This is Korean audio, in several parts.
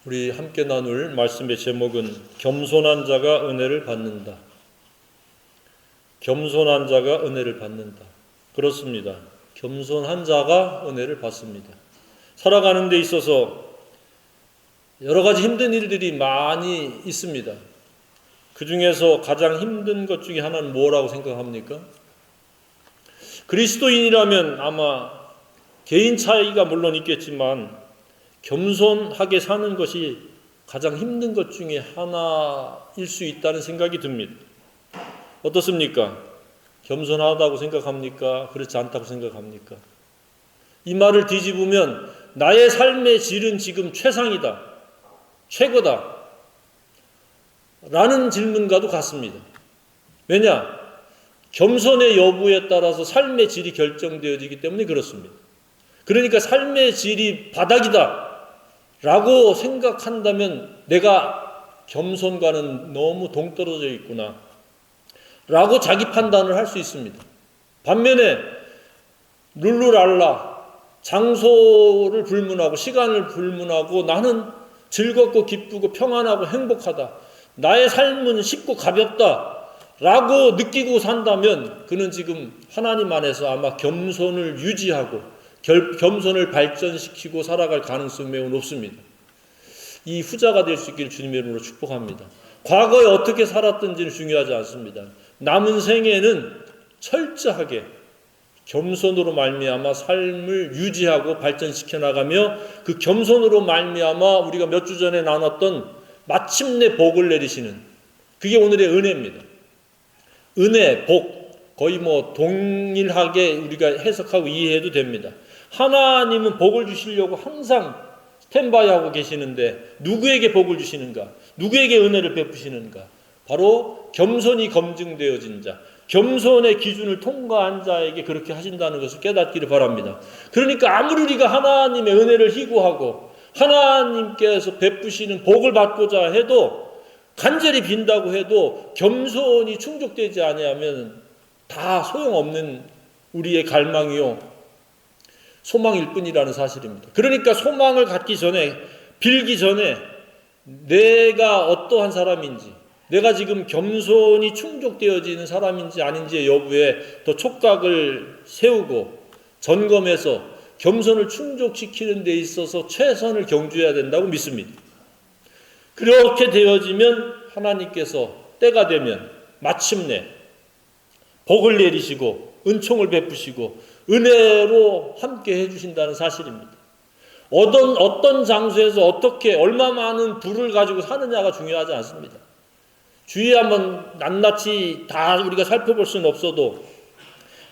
우리 함께 나눌 말씀의 제목은 겸손한 자가 은혜를 받는다. 겸손한 자가 은혜를 받는다. 그렇습니다. 겸손한 자가 은혜를 받습니다. 살아가는 데 있어서 여러 가지 힘든 일들이 많이 있습니다. 그 중에서 가장 힘든 것 중에 하나는 뭐라고 생각합니까? 그리스도인이라면 아마 개인 차이가 물론 있겠지만 겸손하게 사는 것이 가장 힘든 것 중에 하나일 수 있다는 생각이 듭니다. 어떻습니까? 겸손하다고 생각합니까? 그렇지 않다고 생각합니까? 이 말을 뒤집으면 나의 삶의 질은 지금 최상이다, 최고다 라는 질문과도 같습니다. 왜냐? 겸손의 여부에 따라서 삶의 질이 결정되어지기 때문에 그렇습니다. 그러니까 삶의 질이 바닥이다 라고 생각한다면 내가 겸손과는 너무 동떨어져 있구나 라고 자기 판단을 할 수 있습니다. 반면에 룰루랄라 장소를 불문하고 시간을 불문하고 나는 즐겁고 기쁘고 평안하고 행복하다, 나의 삶은 쉽고 가볍다 라고 느끼고 산다면 그는 지금 하나님 안에서 아마 겸손을 유지하고 겸손을 발전시키고 살아갈 가능성이 매우 높습니다. 이 후자가 될 수 있기를 주님의 이름으로 축복합니다. 과거에 어떻게 살았든지는 중요하지 않습니다. 남은 생에는 철저하게 겸손으로 말미암아 삶을 유지하고 발전시켜 나가며 그 겸손으로 말미암아 우리가 몇 주 전에 나눴던 마침내 복을 내리시는, 그게 오늘의 은혜입니다. 은혜, 복 거의 동일하게 우리가 해석하고 이해해도 됩니다. 하나님은 복을 주시려고 항상 스탠바이하고 계시는데 누구에게 복을 주시는가? 누구에게 은혜를 베푸시는가? 바로 겸손이 검증되어진 자, 겸손의 기준을 통과한 자에게 그렇게 하신다는 것을 깨닫기를 바랍니다. 그러니까 아무리 우리가 하나님의 은혜를 희구하고 하나님께서 베푸시는 복을 받고자 해도, 간절히 빈다고 해도 겸손이 충족되지 아니하면 다 소용없는 우리의 갈망이요 소망일 뿐이라는 사실입니다. 그러니까 소망을 갖기 전에, 빌기 전에 내가 어떠한 사람인지, 내가 지금 겸손이 충족되어지는 사람인지 아닌지의 여부에 더 촉각을 세우고 점검해서 겸손을 충족시키는 데 있어서 최선을 경주해야 된다고 믿습니다. 그렇게 되어지면 하나님께서 때가 되면 마침내 복을 내리시고 은총을 베푸시고 은혜로 함께 해주신다는 사실입니다. 어떤 장소에서 어떻게 얼마 많은 부를 가지고 사느냐가 중요하지 않습니다. 주위에 한번 낱낱이 다 우리가 살펴볼 수는 없어도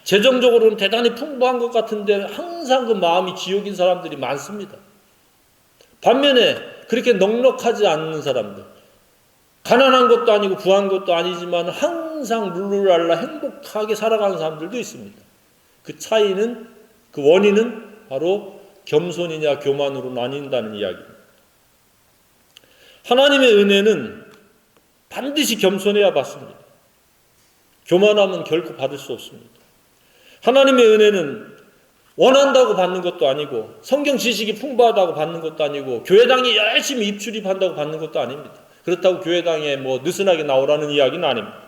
재정적으로는 대단히 풍부한 것 같은데 항상 그 마음이 지옥인 사람들이 많습니다. 반면에 그렇게 넉넉하지 않는 사람들, 가난한 것도 아니고 부한 것도 아니지만 항상 룰루랄라 행복하게 살아가는 사람들도 있습니다. 그 차이는, 그 원인은 바로 겸손이냐 교만으로 나뉜다는 이야기입니다. 하나님의 은혜는 반드시 겸손해야 받습니다. 교만하면 결코 받을 수 없습니다. 하나님의 은혜는 원한다고 받는 것도 아니고 성경 지식이 풍부하다고 받는 것도 아니고 교회당에 열심히 입출입한다고 받는 것도 아닙니다. 그렇다고 교회당에 느슨하게 나오라는 이야기는 아닙니다.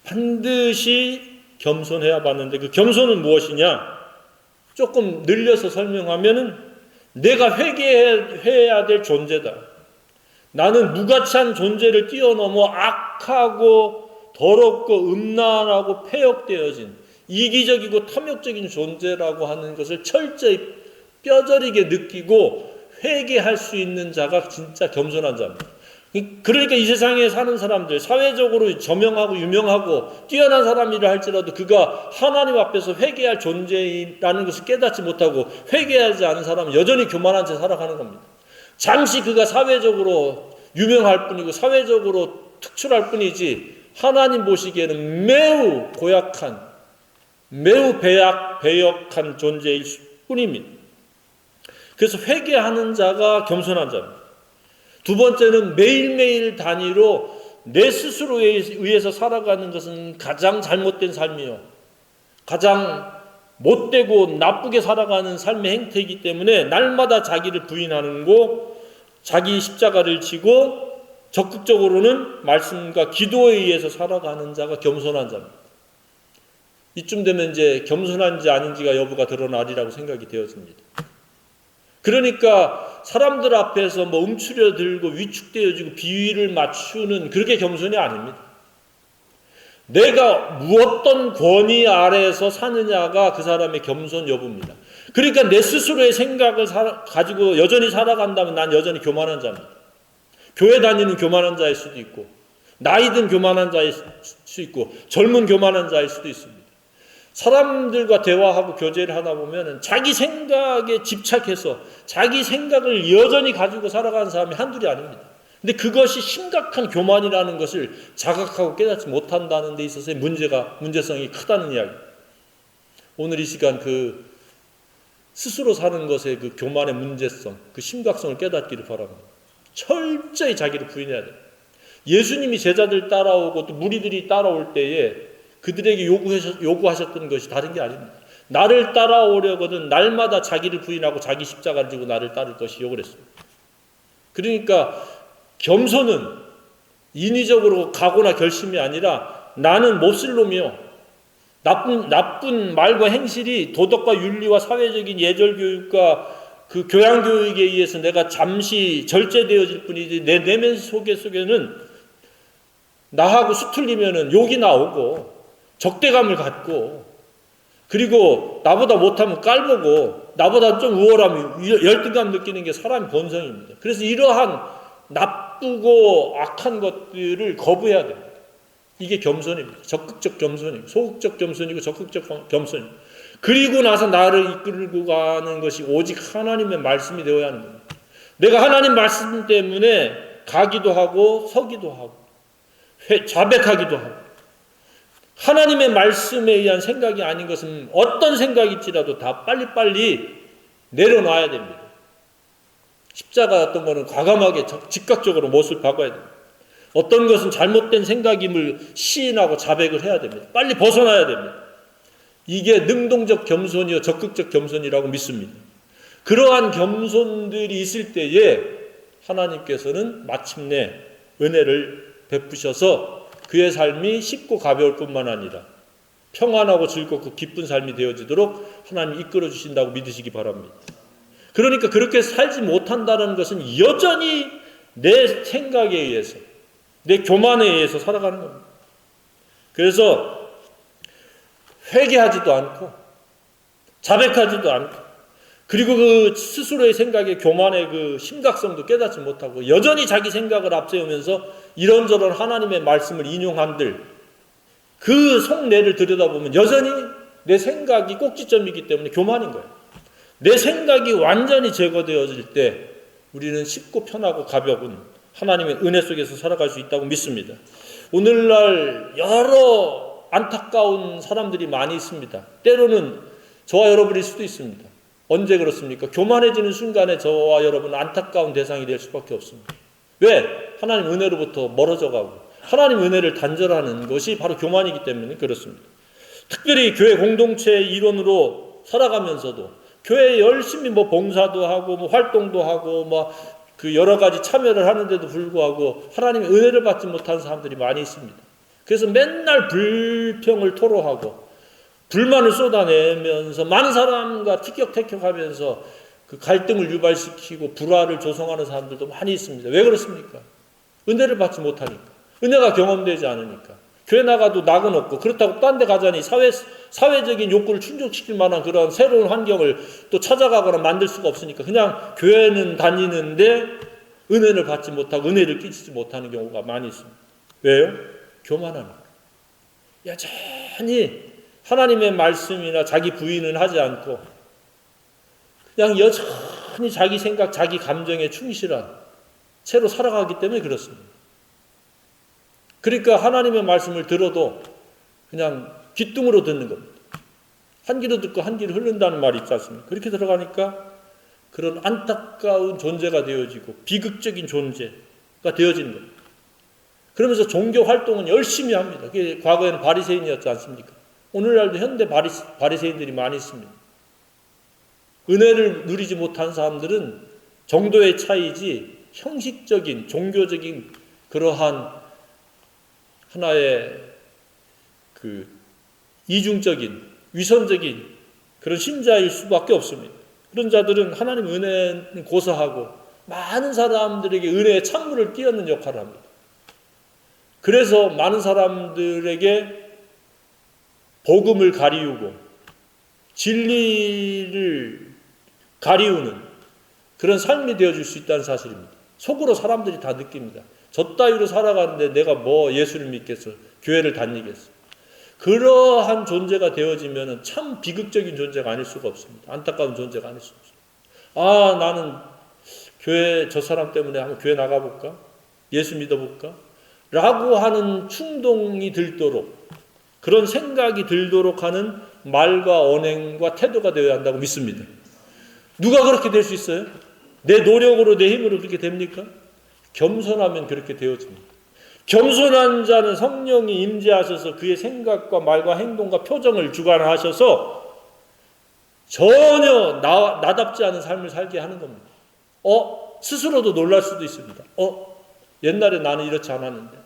반드시 겸손해야 받는데 그 겸손은 무엇이냐? 조금 늘려서 설명하면은 내가 회개해야 될 존재다. 나는 무가치한 존재를 뛰어넘어 악하고 더럽고 음란하고 폐역되어진 이기적이고 탐욕적인 존재라고 하는 것을 철저히 뼈저리게 느끼고 회개할 수 있는 자가 진짜 겸손한 자입니다. 그러니까 이 세상에 사는 사람들, 사회적으로 저명하고 유명하고 뛰어난 사람이라 할지라도 그가 하나님 앞에서 회개할 존재라는 것을 깨닫지 못하고 회개하지 않은 사람은 여전히 교만한 채 살아가는 겁니다. 잠시 그가 사회적으로 유명할 뿐이고 사회적으로 특출할 뿐이지 하나님 보시기에는 매우 고약한, 매우 배역한 존재일 뿐입니다. 그래서 회개하는 자가 겸손한 자입니다. 두 번째는 매일매일 단위로 내 스스로에 의해서 살아가는 것은 가장 잘못된 삶이요, 가장 못되고 나쁘게 살아가는 삶의 행태이기 때문에 날마다 자기를 부인하는 거, 자기 십자가를 지고 적극적으로는 말씀과 기도에 의해서 살아가는 자가 겸손한 자입니다. 이쯤 되면 이제 겸손한지 아닌지가 여부가 드러나리라고 생각이 되어집니다. 그러니까 사람들 앞에서 뭐 움츠려들고 위축되어지고 비위를 맞추는 그렇게 겸손이 아닙니다. 내가 무엇던 권위 아래에서 사느냐가 그 사람의 겸손 여부입니다. 그러니까 내 스스로의 생각을 가지고 여전히 살아간다면 난 여전히 교만한 자입니다. 교회 다니는 교만한 자일 수도 있고, 나이든 교만한 자일 수 있고, 젊은 교만한 자일 수도 있습니다. 사람들과 대화하고 교제를 하다 보면 자기 생각에 집착해서 자기 생각을 여전히 가지고 살아가는 사람이 한둘이 아닙니다. 근데 그것이 심각한 교만이라는 것을 자각하고 깨닫지 못한다는 데 있어서의 문제성이 크다는 이야기. 오늘 이 시간 그 스스로 사는 것의 그 교만의 문제성, 그 심각성을 깨닫기를 바랍니다. 철저히 자기를 부인해야 돼요. 예수님이 제자들 따라오고 또 무리들이 따라올 때에 그들에게 요구하셨던 것이 다른 게 아닙니다. 나를 따라오려거든 날마다 자기를 부인하고 자기 십자가를 지고 나를 따를 것이요 그랬습니다. 그러니까 겸손은 인위적으로 각오나 결심이 아니라 나는 몹쓸 놈이요. 나쁜 말과 행실이 도덕과 윤리와 사회적인 예절 교육과 그 교양 교육에 의해서 내가 잠시 절제되어질 뿐이지 내 내면 속에는 나하고 수틀리면은 욕이 나오고 적대감을 갖고 그리고 나보다 못하면 깔보고 나보다 좀 우월하면 열등감 느끼는 게 사람의 본성입니다. 그래서 이러한 나쁘고 악한 것들을 거부해야 됩니다. 이게 겸손입니다. 적극적 겸손이고 소극적 겸손이고 적극적 겸손입니다. 그리고 나서 나를 이끌고 가는 것이 오직 하나님의 말씀이 되어야 하는 겁니다. 내가 하나님 말씀 때문에 가기도 하고 서기도 하고 자백하기도 하고 하나님의 말씀에 의한 생각이 아닌 것은 어떤 생각일지라도 다 빨리빨리 내려놔야 됩니다. 십자가 어떤 거는 과감하게 즉각적으로 못을 박아야 됩니다. 어떤 것은 잘못된 생각임을 시인하고 자백을 해야 됩니다. 빨리 벗어나야 됩니다. 이게 능동적 겸손이요 적극적 겸손이라고 믿습니다. 그러한 겸손들이 있을 때에 하나님께서는 마침내 은혜를 베푸셔서 그의 삶이 쉽고 가벼울 뿐만 아니라 평안하고 즐겁고 기쁜 삶이 되어지도록 하나님이 이끌어 주신다고 믿으시기 바랍니다. 그러니까 그렇게 살지 못한다는 것은 여전히 내 생각에 의해서 내 교만에 의해서 살아가는 겁니다. 그래서 회개하지도 않고 자백하지도 않고 그리고 그 스스로의 생각의 교만의 그 심각성도 깨닫지 못하고 여전히 자기 생각을 앞세우면서 이런저런 하나님의 말씀을 인용한들 그 속내를 들여다보면 여전히 내 생각이 꼭지점이기 때문에 교만인 거예요. 내 생각이 완전히 제거되어질 때 우리는 쉽고 편하고 가벼운 하나님의 은혜 속에서 살아갈 수 있다고 믿습니다. 오늘날 여러 안타까운 사람들이 많이 있습니다. 때로는 저와 여러분일 수도 있습니다. 언제 그렇습니까? 교만해지는 순간에 저와 여러분은 안타까운 대상이 될 수밖에 없습니다. 왜? 하나님 은혜로부터 멀어져 가고 하나님 은혜를 단절하는 것이 바로 교만이기 때문에 그렇습니다. 특별히 교회 공동체의 일원으로 살아가면서도 교회에 열심히 봉사도 하고 활동도 하고 그 여러 가지 참여를 하는데도 불구하고 하나님의 은혜를 받지 못한 사람들이 많이 있습니다. 그래서 맨날 불평을 토로하고 불만을 쏟아내면서 많은 사람과 티격태격하면서 그 갈등을 유발시키고 불화를 조성하는 사람들도 많이 있습니다. 왜 그렇습니까? 은혜를 받지 못하니까. 은혜가 경험되지 않으니까. 교회 나가도 낙은 없고 그렇다고 딴 데 가자니 사회적인 욕구를 충족시킬 만한 그런 새로운 환경을 또 찾아가거나 만들 수가 없으니까 그냥 교회는 다니는데 은혜를 받지 못하고 은혜를 끼치지 못하는 경우가 많이 있습니다. 왜요? 교만하니까. 여전히 하나님의 말씀이나 자기 부인은 하지 않고 그냥 여전히 자기 생각, 자기 감정에 충실한 채로 살아가기 때문에 그렇습니다. 그러니까 하나님의 말씀을 들어도 그냥 귓등으로 듣는 겁니다. 한 귀로 듣고 한 귀로 흐른다는 말이 있지 않습니까? 그렇게 들어가니까 그런 안타까운 존재가 되어지고 비극적인 존재가 되어지는 겁니다. 그러면서 종교 활동은 열심히 합니다. 그게 과거에는 바리새인이었지 않습니까? 오늘날도 현대 바리새인들이 많이 있습니다. 은혜를 누리지 못한 사람들은 정도의 차이지 형식적인 종교적인 그러한 하나의 그 이중적인 위선적인 그런 신자일 수밖에 없습니다. 그런 자들은 하나님 은혜는 고사하고 많은 사람들에게 은혜의 찬물을 띄얹는 역할을 합니다. 그래서 많은 사람들에게 복음을 가리우고 진리를 가리우는 그런 삶이 되어줄 수 있다는 사실입니다. 속으로 사람들이 다 느낍니다. 저 따위로 살아가는데 내가 뭐 예수를 믿겠어? 교회를 다니겠어? 그러한 존재가 되어지면 참 비극적인 존재가 아닐 수가 없습니다. 안타까운 존재가 아닐 수가 없습니다. 나는 교회 저 사람 때문에 한번 교회 나가볼까? 예수 믿어볼까? 라고 하는 충동이 들도록 그런 생각이 들도록 하는 말과 언행과 태도가 되어야 한다고 믿습니다. 누가 그렇게 될 수 있어요? 내 노력으로 내 힘으로 그렇게 됩니까? 겸손하면 그렇게 되어집니다. 겸손한 자는 성령이 임재하셔서 그의 생각과 말과 행동과 표정을 주관하셔서 전혀 나답지 않은 삶을 살게 하는 겁니다. 스스로도 놀랄 수도 있습니다. 옛날에 나는 이렇지 않았는데.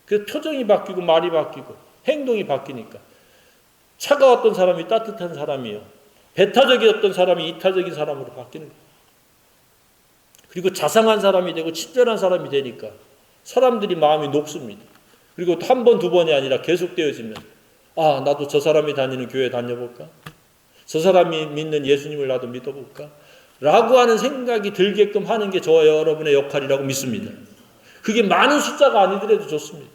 그 표정이 바뀌고 말이 바뀌고 행동이 바뀌니까 차가웠던 사람이 따뜻한 사람이요. 배타적이었던 사람이 이타적인 사람으로 바뀌는 거예요. 그리고 자상한 사람이 되고 친절한 사람이 되니까 사람들이 마음이 녹습니다. 그리고 한 번, 두 번이 아니라 계속 되어지면 나도 저 사람이 다니는 교회 다녀볼까? 저 사람이 믿는 예수님을 나도 믿어볼까? 라고 하는 생각이 들게끔 하는 게 저와 여러분의 역할이라고 믿습니다. 그게 많은 숫자가 아니더라도 좋습니다.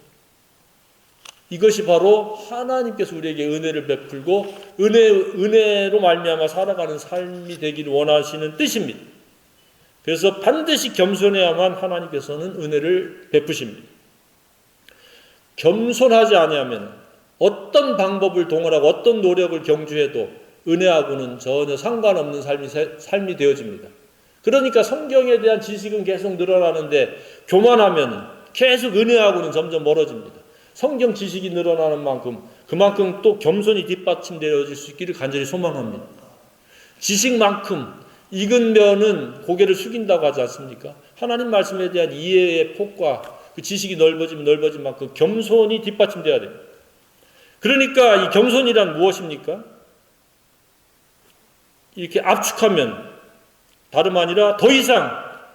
이것이 바로 하나님께서 우리에게 은혜를 베풀고 은혜로 말미암아 살아가는 삶이 되기를 원하시는 뜻입니다. 그래서 반드시 겸손해야만 하나님께서는 은혜를 베푸십니다. 겸손하지 아니하면 어떤 방법을 동원하고 어떤 노력을 경주해도 은혜하고는 전혀 상관없는 삶이 되어집니다. 그러니까 성경에 대한 지식은 계속 늘어나는데 교만하면 계속 은혜하고는 점점 멀어집니다. 성경 지식이 늘어나는 만큼 그만큼 또 겸손이 뒷받침되어질 수 있기를 간절히 소망합니다. 지식만큼 익은 면은 고개를 숙인다고 하지 않습니까? 하나님 말씀에 대한 이해의 폭과 그 지식이 넓어지면 넓어진 만큼 겸손이 뒷받침돼야 됩니다. 그러니까 이 겸손이란 무엇입니까? 이렇게 압축하면 다름 아니라 더 이상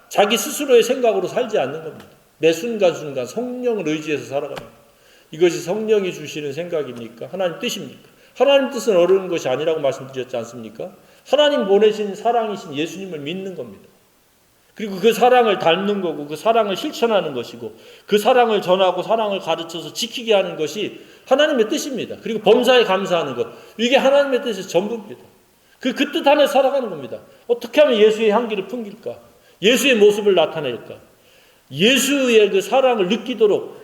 자기 스스로의 생각으로 살지 않는 겁니다. 매 순간순간 성령을 의지해서 살아갑니다. 이것이 성령이 주시는 생각입니까? 하나님 뜻입니까? 하나님 뜻은 어려운 것이 아니라고 말씀드렸지 않습니까? 하나님 보내신 사랑이신 예수님을 믿는 겁니다. 그리고 그 사랑을 닮는 거고 그 사랑을 실천하는 것이고 그 사랑을 전하고 사랑을 가르쳐서 지키게 하는 것이 하나님의 뜻입니다. 그리고 범사에 감사하는 것. 이게 하나님의 뜻의 전부입니다. 그 뜻 안에 살아가는 겁니다. 어떻게 하면 예수의 향기를 풍길까? 예수의 모습을 나타낼까? 예수의 그 사랑을 느끼도록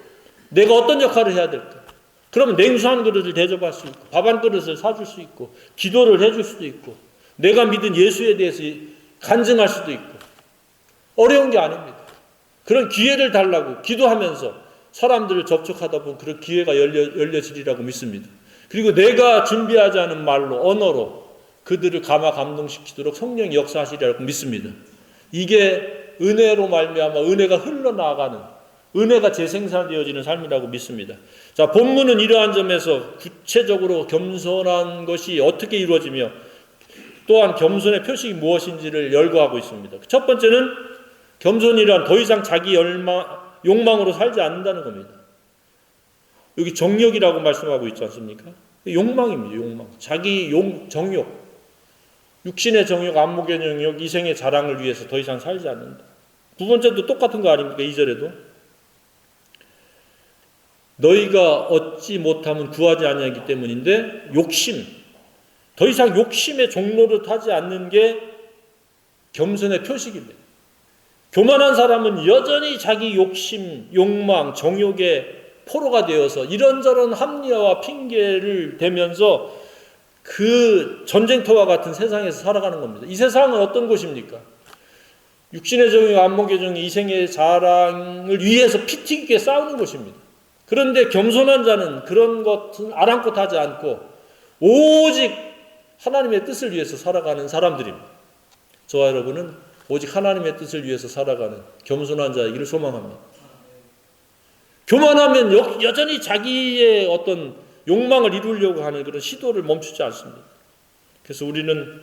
내가 어떤 역할을 해야 될까? 그러면 냉수 한 그릇을 대접할 수 있고 밥 한 그릇을 사줄 수 있고 기도를 해줄 수도 있고 내가 믿은 예수에 대해서 간증할 수도 있고 어려운 게 아닙니다. 그런 기회를 달라고 기도하면서 사람들을 접촉하다 보면 그런 기회가 열려지리라고 믿습니다. 그리고 내가 준비하지 않은 말로 언어로 그들을 감화 감동시키도록 성령이 역사하시리라고 믿습니다. 이게 은혜로 말미암아 은혜가 흘러나가는 은혜가 재생산되어지는 삶이라고 믿습니다. 자, 본문은 이러한 점에서 구체적으로 겸손한 것이 어떻게 이루어지며 또한 겸손의 표식이 무엇인지를 열거하고 있습니다. 첫 번째는 겸손이란 더 이상 자기 욕망으로 살지 않는다는 겁니다. 여기 정욕이라고 말씀하고 있지 않습니까? 욕망입니다. 욕망. 자기 정욕. 육신의 정욕, 안목의 정욕, 이생의 자랑을 위해서 더 이상 살지 않는다. 두 번째도 똑같은 거 아닙니까? 2절에도. 너희가 얻지 못하면 구하지 아니하기 때문인데 욕심. 더 이상 욕심의 종로를 타지 않는 게 겸손의 표식입니다. 교만한 사람은 여전히 자기 욕심, 욕망, 정욕의 포로가 되어서 이런저런 합리화와 핑계를 대면서 그 전쟁터와 같은 세상에서 살아가는 겁니다. 이 세상은 어떤 곳입니까? 육신의 정욕, 안목의 정욕, 이생의 자랑을 위해서 피 튀기게 싸우는 곳입니다. 그런데 겸손한 자는 그런 것은 아랑곳하지 않고 오직 하나님의 뜻을 위해서 살아가는 사람들입니다. 저와 여러분은 오직 하나님의 뜻을 위해서 살아가는 겸손한 자이기를 소망합니다. 교만하면 여전히 자기의 어떤 욕망을 이루려고 하는 그런 시도를 멈추지 않습니다. 그래서 우리는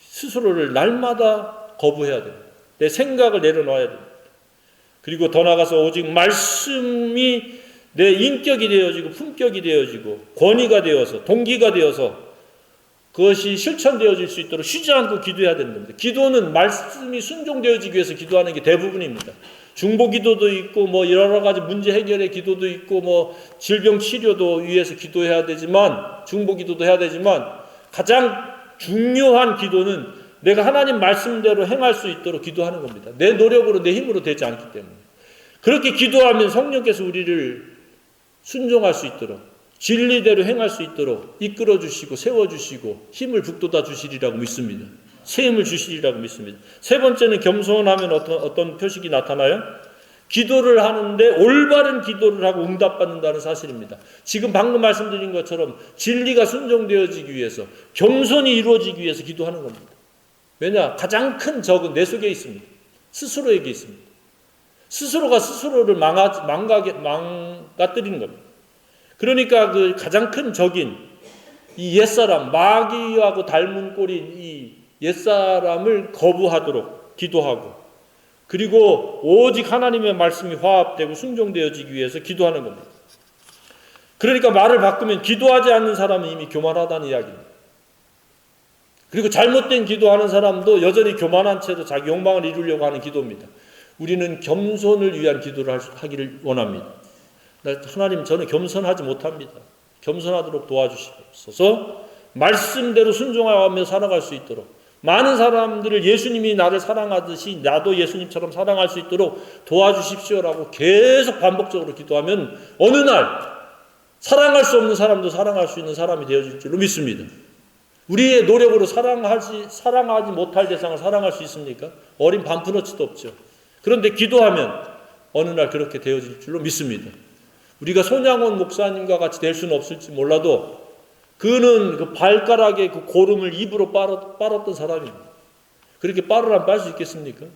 스스로를 날마다 거부해야 됩니다. 내 생각을 내려놔야 됩니다. 그리고 더 나아가서 오직 말씀이 내 인격이 되어지고 품격이 되어지고 권위가 되어서 동기가 되어서 그것이 실천되어질 수 있도록 쉬지 않고 기도해야 되는 겁니다. 기도는 말씀이 순종되어지기 위해서 기도하는 게 대부분입니다. 중보 기도도 있고 뭐 여러 가지 문제 해결의 기도도 있고 뭐 질병 치료도 위해서 기도해야 되지만 중보 기도도 해야 되지만 가장 중요한 기도는 내가 하나님 말씀대로 행할 수 있도록 기도하는 겁니다. 내 노력으로 내 힘으로 되지 않기 때문에. 그렇게 기도하면 성령께서 우리를 순종할 수 있도록 진리대로 행할 수 있도록 이끌어 주시고 세워 주시고 힘을 북돋아 주시리라고 믿습니다. 새 힘을 주시리라고 믿습니다. 세 번째는 겸손하면 어떤 표식이 나타나요? 기도를 하는데 올바른 기도를 하고 응답받는다는 사실입니다. 지금 방금 말씀드린 것처럼 진리가 순종되어지기 위해서 겸손이 이루어지기 위해서 기도하는 겁니다. 왜냐? 가장 큰 적은 내 속에 있습니다. 스스로에게 있습니다. 스스로가 스스로를 망가뜨리는 겁니다. 그러니까 그 가장 큰 적인 이 옛사람, 마귀하고 닮은 꼴인 이 옛사람을 거부하도록 기도하고 그리고 오직 하나님의 말씀이 화합되고 순종되어지기 위해서 기도하는 겁니다. 그러니까 말을 바꾸면 기도하지 않는 사람은 이미 교만하다는 이야기입니다. 그리고 잘못된 기도하는 사람도 여전히 교만한 채로 자기 욕망을 이루려고 하는 기도입니다. 우리는 겸손을 위한 기도를 하기를 원합니다. 하나님, 저는 겸손하지 못합니다. 겸손하도록 도와주시옵소서. 말씀대로 순종하며 살아갈 수 있도록 많은 사람들을 예수님이 나를 사랑하듯이 나도 예수님처럼 사랑할 수 있도록 도와주십시오라고 계속 반복적으로 기도하면 어느 날 사랑할 수 없는 사람도 사랑할 수 있는 사람이 되어질 줄로 믿습니다. 우리의 노력으로 사랑하지 못할 대상을 사랑할 수 있습니까? 어린 반푼어치도 없죠. 그런데 기도하면 어느 날 그렇게 되어질 줄로 믿습니다. 우리가 손양원 목사님과 같이 될 수는 없을지 몰라도 그는 그 발가락에 그 고름을 입으로 빨았던 사람입니다. 그렇게 빨으라면 빨 수 있겠습니까?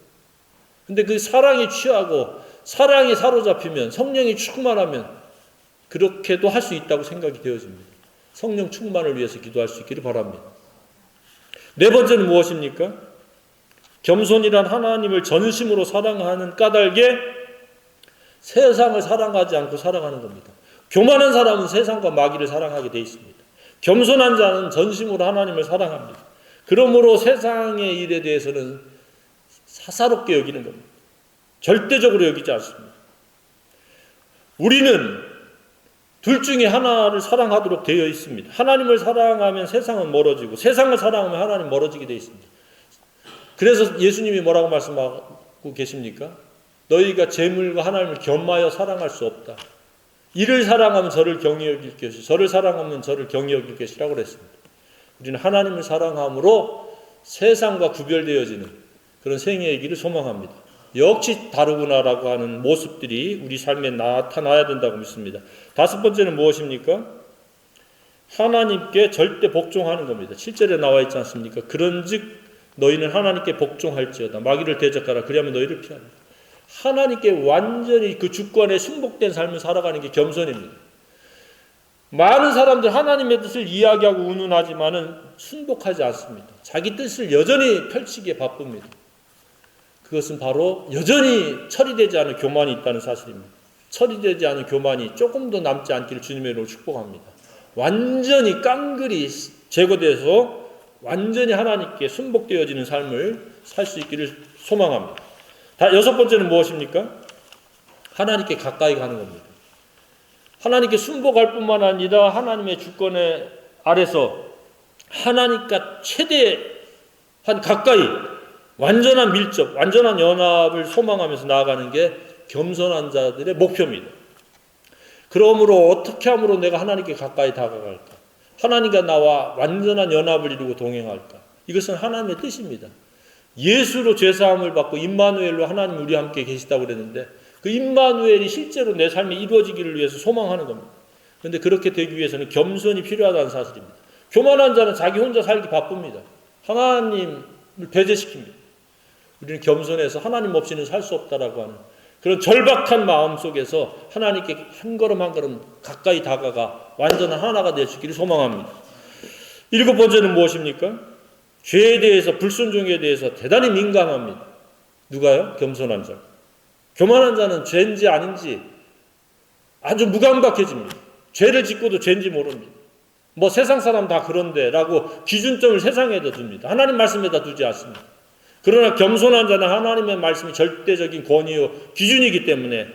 근데 그 사랑에 취하고 사랑에 사로잡히면 성령이 충만하면 그렇게도 할 수 있다고 생각이 되어집니다. 성령 충만을 위해서 기도할 수 있기를 바랍니다. 네 번째는 무엇입니까? 겸손이란 하나님을 전심으로 사랑하는 까닭에 세상을 사랑하지 않고 살아가는 겁니다. 교만한 사람은 세상과 마귀를 사랑하게 되어 있습니다. 겸손한 자는 전심으로 하나님을 사랑합니다. 그러므로 세상의 일에 대해서는 사사롭게 여기는 겁니다. 절대적으로 여기지 않습니다. 우리는 둘 중에 하나를 사랑하도록 되어 있습니다. 하나님을 사랑하면 세상은 멀어지고 세상을 사랑하면 하나님 멀어지게 되어 있습니다. 그래서 예수님이 뭐라고 말씀하고 계십니까? 너희가 재물과 하나님을 겸하여 사랑할 수 없다. 이를 사랑하면 저를 경히 여길 것이, 저를 사랑하면 저를 경히 여길 것이라고 그랬습니다. 우리는 하나님을 사랑함으로 세상과 구별되어지는 그런 생애의 길을 소망합니다. 역시 다르구나라고 하는 모습들이 우리 삶에 나타나야 된다고 믿습니다. 다섯 번째는 무엇입니까? 하나님께 절대 복종하는 겁니다. 7절에 나와 있지 않습니까? 그런즉 너희는 하나님께 복종할지어다. 마귀를 대적하라. 그리하면 너희를 피하라. 하나님께 완전히 그 주권에 순복된 삶을 살아가는 게 겸손입니다. 많은 사람들 하나님의 뜻을 이야기하고 운운하지만은 순복하지 않습니다. 자기 뜻을 여전히 펼치기에 바쁩니다. 그것은 바로 여전히 처리되지 않은 교만이 있다는 사실입니다. 처리되지 않은 교만이 조금도 남지 않기를 주님의 이름으로 축복합니다. 완전히 깡그리 제거돼서 완전히 하나님께 순복되어지는 삶을 살 수 있기를 소망합니다. 여섯 번째는 무엇입니까? 하나님께 가까이 가는 겁니다. 하나님께 순복할 뿐만 아니라 하나님의 주권에 아래서 하나님과 최대한 가까이 완전한 밀접, 완전한 연합을 소망하면서 나아가는 게 겸손한 자들의 목표입니다. 그러므로 어떻게 함으로 내가 하나님께 가까이 다가갈까? 하나님과 나와 완전한 연합을 이루고 동행할까? 이것은 하나님의 뜻입니다. 예수로 죄사함을 받고 임마누엘로 하나님 우리와 함께 계시다고 그랬는데 그 임마누엘이 실제로 내 삶에 이루어지기를 위해서 소망하는 겁니다. 그런데 그렇게 되기 위해서는 겸손이 필요하다는 사실입니다. 교만한 자는 자기 혼자 살기 바쁩니다. 하나님을 배제시킵니다. 우리는 겸손해서 하나님 없이는 살 수 없다라고 하는 그런 절박한 마음 속에서 하나님께 한 걸음 한 걸음 가까이 다가가 완전한 하나가 될 수 있기를 소망합니다. 7번째는 무엇입니까? 죄에 대해서, 불순종에 대해서 대단히 민감합니다. 누가요? 겸손한 자. 교만한 자는 죄인지 아닌지 아주 무감각해집니다. 죄를 짓고도 죄인지 모릅니다. 뭐 세상 사람 다 그런데 라고 기준점을 세상에다 둡니다. 하나님 말씀에다 두지 않습니다. 그러나 겸손한 자는 하나님의 말씀이 절대적인 권위요 기준이기 때문에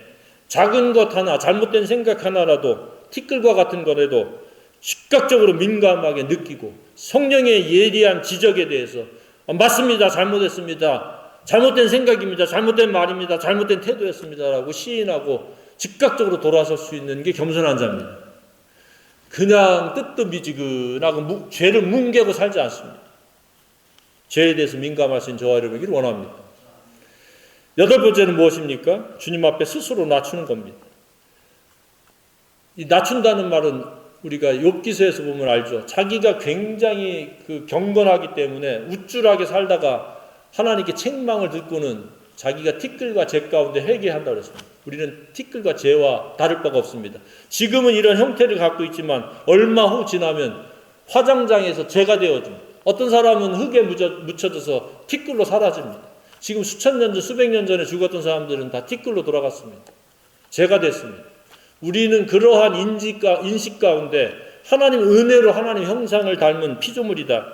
작은 것 하나, 잘못된 생각 하나라도 티끌과 같은 거라도 즉각적으로 민감하게 느끼고 성령의 예리한 지적에 대해서 맞습니다. 잘못했습니다. 잘못된 생각입니다. 잘못된 말입니다. 잘못된 태도였습니다. 라고 시인하고 즉각적으로 돌아설 수 있는 게 겸손한 자입니다. 그냥 뜨뜻미지근하고 죄를 뭉개고 살지 않습니다. 죄에 대해서 민감하신 저와 여러분이기를 원합니다. 8번째는 무엇입니까? 주님 앞에 스스로 낮추는 겁니다. 이 낮춘다는 말은 우리가 욥기서에서 보면 알죠. 자기가 굉장히 경건하기 때문에 우쭐하게 살다가 하나님께 책망을 듣고는 자기가 티끌과 재 가운데 회개한다고 했습니다. 우리는 티끌과 재와 다를 바가 없습니다. 지금은 이런 형태를 갖고 있지만 얼마 후 지나면 화장장에서 재가 되어집니다. 어떤 사람은 흙에 묻혀져서 티끌로 사라집니다. 지금 수천 년 전, 수백 년 전에 죽었던 사람들은 다 티끌로 돌아갔습니다. 재가 됐습니다. 우리는 그러한 인식 가운데 하나님 은혜로 하나님 형상을 닮은 피조물이다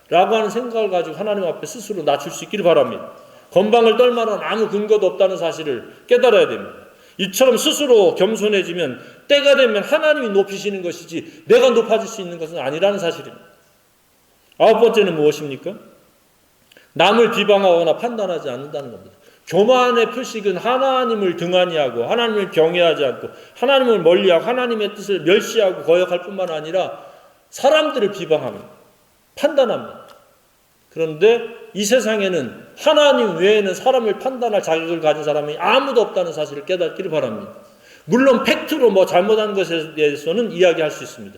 라고 하는 생각을 가지고 하나님 앞에 스스로 낮출 수 있기를 바랍니다. 건방을 떨 만한 아무 근거도 없다는 사실을 깨달아야 됩니다. 이처럼 스스로 겸손해지면 때가 되면 하나님이 높이시는 것이지 내가 높아질 수 있는 것은 아니라는 사실입니다. 9번째는 무엇입니까? 남을 비방하거나 판단하지 않는다는 겁니다. 교만의 표식은 하나님을 등한히 하고 하나님을 경외하지 않고 하나님을 멀리하고 하나님의 뜻을 멸시하고 거역할 뿐만 아니라 사람들을 비방합니다. 판단합니다. 그런데 이 세상에는 하나님 외에는 사람을 판단할 자격을 가진 사람이 아무도 없다는 사실을 깨닫기를 바랍니다. 물론 팩트로 뭐 잘못한 것에 대해서는 이야기할 수 있습니다.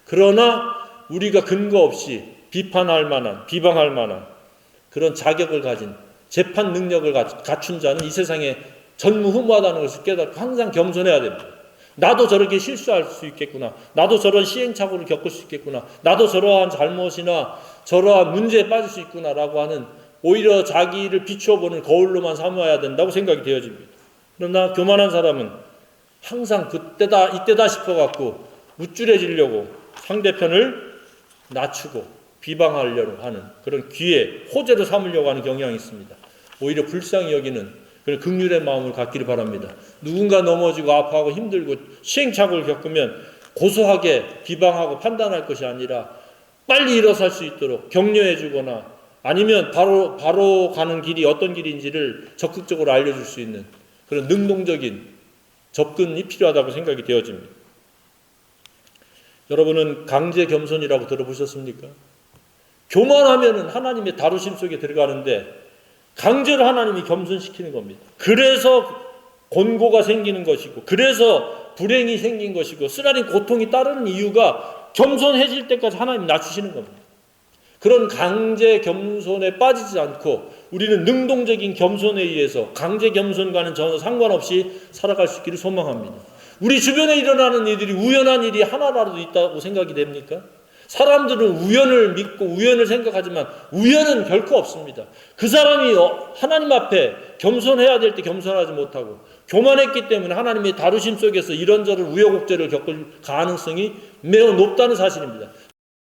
그러나 우리가 근거 없이 비판할 만한, 비방할 만한 그런 자격을 가진 재판 능력을 갖춘 자는 이 세상에 전무후무하다는 것을 깨닫고 항상 겸손해야 됩니다. 나도 저렇게 실수할 수 있겠구나. 나도 저런 시행착오를 겪을 수 있겠구나. 나도 저러한 잘못이나 저러한 문제에 빠질 수 있구나 라고 하는 오히려 자기를 비추어보는 거울로만 삼아야 된다고 생각이 되어집니다. 그러나 교만한 사람은 항상 그때다 이때다 싶어갖고 우쭐해지려고 상대편을 낮추고 비방하려고 하는 그런 기회, 호재로 삼으려고 하는 경향이 있습니다. 오히려 불쌍히 여기는 그런 긍휼의 마음을 갖기를 바랍니다. 누군가 넘어지고 아파하고 힘들고 시행착오를 겪으면 고소하게 비방하고 판단할 것이 아니라 빨리 일어설 수 있도록 격려해 주거나 아니면 바로 가는 길이 어떤 길인지를 적극적으로 알려줄 수 있는 그런 능동적인 접근이 필요하다고 생각이 되어집니다. 여러분은 강제 겸손이라고 들어보셨습니까? 교만하면은 하나님의 다루심 속에 들어가는데 강제로 하나님이 겸손시키는 겁니다. 그래서 곤고가 생기는 것이고 그래서 불행이 생긴 것이고 쓰라린 고통이 따르는 이유가 겸손해질 때까지 하나님이 낮추시는 겁니다. 그런 강제 겸손에 빠지지 않고 우리는 능동적인 겸손에 의해서 강제 겸손과는 전혀 상관없이 살아갈 수 있기를 소망합니다. 우리 주변에 일어나는 일들이 우연한 일이 하나라도 있다고 생각이 됩니까? 사람들은 우연을 믿고 우연을 생각하지만 우연은 결코 없습니다. 그 사람이 하나님 앞에 겸손해야 될 때 겸손하지 못하고 교만했기 때문에 하나님의 다루심 속에서 이런저런 우여곡절을 겪을 가능성이 매우 높다는 사실입니다.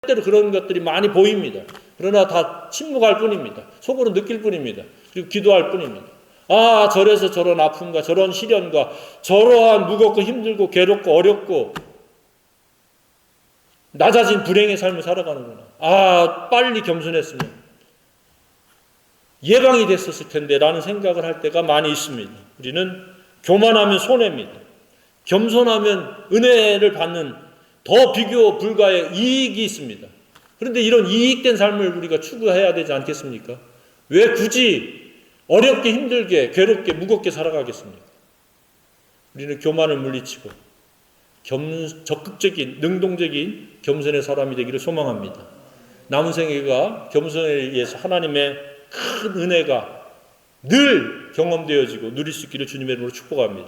때로 그런 것들이 많이 보입니다. 그러나 다 침묵할 뿐입니다. 속으로 느낄 뿐입니다. 그리고 기도할 뿐입니다. 아, 저래서 저런 아픔과 저런 시련과 저러한 무겁고 힘들고 괴롭고 어렵고 낮아진 불행의 삶을 살아가는구나. 아, 빨리 겸손했으면 예방이 됐었을 텐데 라는 생각을 할 때가 많이 있습니다. 우리는 교만하면 손해입니다. 겸손하면 은혜를 받는 더 비교 불가의 이익이 있습니다. 그런데 이런 이익된 삶을 우리가 추구해야 되지 않겠습니까? 왜 굳이 어렵게 힘들게 괴롭게 무겁게 살아가겠습니까? 우리는 교만을 물리치고 적극적인 능동적인 겸손의 사람이 되기를 소망합니다. 남은 생애가 겸손에 의해서 하나님의 큰 은혜가 늘 경험되어지고 누릴 수 있기를 주님의 이름으로 축복합니다.